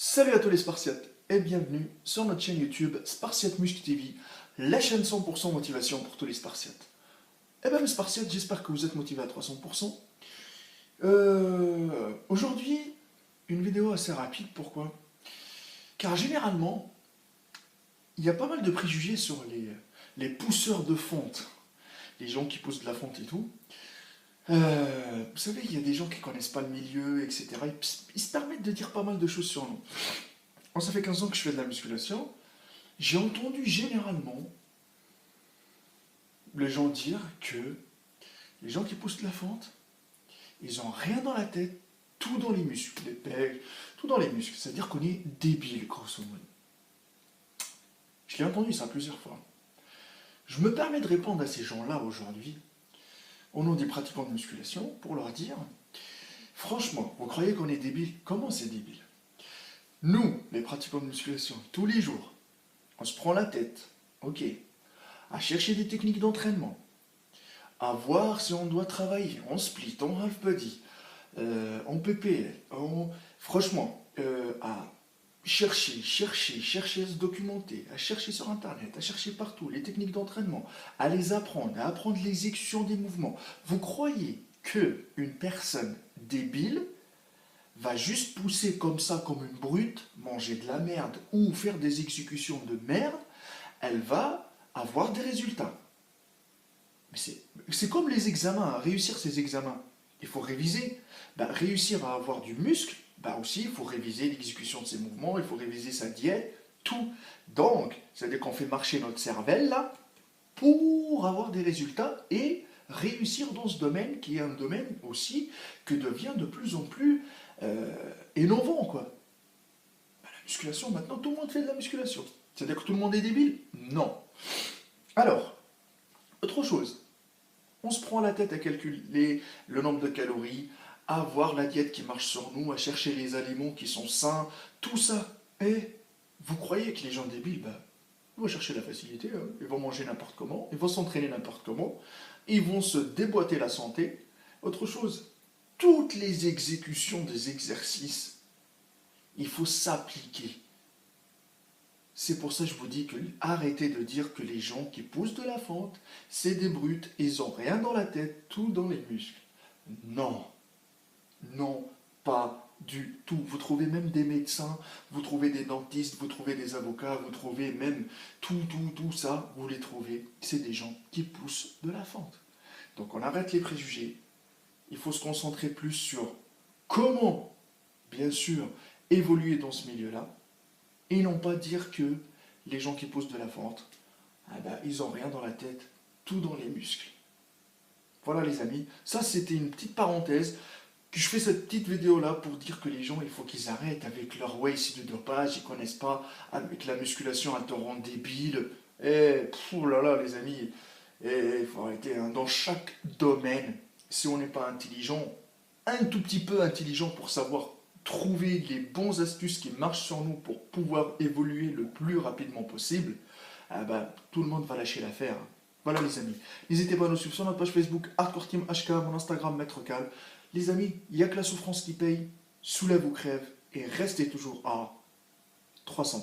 Salut à tous les Spartiates et bienvenue sur notre chaîne YouTube Spartiate Muscle TV, la chaîne 100% motivation pour tous les Spartiates. Eh bien mes Spartiates, j'espère que vous êtes motivés à 300%. Aujourd'hui, une vidéo assez rapide, pourquoi? Car généralement, il y a pas mal de préjugés sur les pousseurs de fonte, les gens qui poussent de la fonte et tout. Vous savez, il y a des gens qui connaissent pas le milieu, etc. Ils se permettent de dire pas mal de choses sur nous. Moi, ça fait 15 ans que je fais de la musculation. J'ai entendu généralement les gens dire que les gens qui poussent de la fente, ils ont rien dans la tête, tout dans les muscles, les pecs, tout dans les muscles. C'est-à-dire qu'on est débile, grosso modo. Je l'ai entendu ça plusieurs fois. Je me permets de répondre à ces gens-là aujourd'hui, au nom des pratiquants de musculation, pour leur dire, franchement, vous croyez qu'on est débile? Comment c'est débile? Nous, les pratiquants de musculation, tous les jours, on se prend la tête, ok, à chercher des techniques d'entraînement, à voir si on doit travailler en split, en half body, en PPL, franchement, à chercher à se documenter, à chercher sur internet, à chercher partout les techniques d'entraînement, à les apprendre, à apprendre l'exécution des mouvements. Vous croyez que une personne débile va juste pousser comme ça, comme une brute, manger de la merde ou faire des exécutions de merde, elle va avoir des résultats? Mais c'est comme les examens, réussir ces examens, il faut réviser. Réussir à avoir du muscle, aussi il faut réviser l'exécution de ses mouvements, il faut réviser sa diète, tout. Donc, c'est-à-dire qu'on fait marcher notre cervelle là pour avoir des résultats et réussir dans ce domaine qui est un domaine aussi que devient de plus en plus innovant, quoi. La musculation, maintenant tout le monde fait de la musculation. C'est-à-dire que tout le monde est débile? Non. Alors, autre chose. On se prend la tête à calculer le nombre de calories, à voir la diète qui marche sur nous, à chercher les aliments qui sont sains, tout ça. Et vous croyez que les gens débiles, ils vont chercher la facilité, hein. Ils vont manger n'importe comment, ils vont s'entraîner n'importe comment, ils vont se déboîter la santé. Autre chose, toutes les exécutions des exercices, il faut s'appliquer. C'est pour ça que je vous dis que arrêtez de dire que les gens qui poussent de la fente, c'est des brutes, ils ont rien dans la tête, tout dans les muscles. Non, non, pas du tout. Vous trouvez même des médecins, vous trouvez des dentistes, vous trouvez des avocats, vous trouvez même tout ça, vous les trouvez. C'est des gens qui poussent de la fente. Donc on arrête les préjugés. Il faut se concentrer plus sur comment, bien sûr, évoluer dans ce milieu-là. Et non pas dire que les gens qui poussent de la fente, ils n'ont rien dans la tête, tout dans les muscles. Voilà les amis, ça c'était une petite parenthèse, que je fais cette petite vidéo là pour dire que les gens, il faut qu'ils arrêtent avec leur waste de dopage, ils ne connaissent pas, avec la musculation, elle te rend débile. Oh là là les amis, il faut arrêter, hein. Dans chaque domaine, si on n'est pas intelligent, un tout petit peu intelligent pour savoir trouver les bons astuces qui marchent sur nous pour pouvoir évoluer le plus rapidement possible, tout le monde va lâcher l'affaire. Voilà les amis. N'hésitez pas à nous suivre sur notre page Facebook, Hardcore Team HK, mon Instagram, Maître Cal. Les amis, il n'y a que la souffrance qui paye, soulève ou crève, et restez toujours à 300%.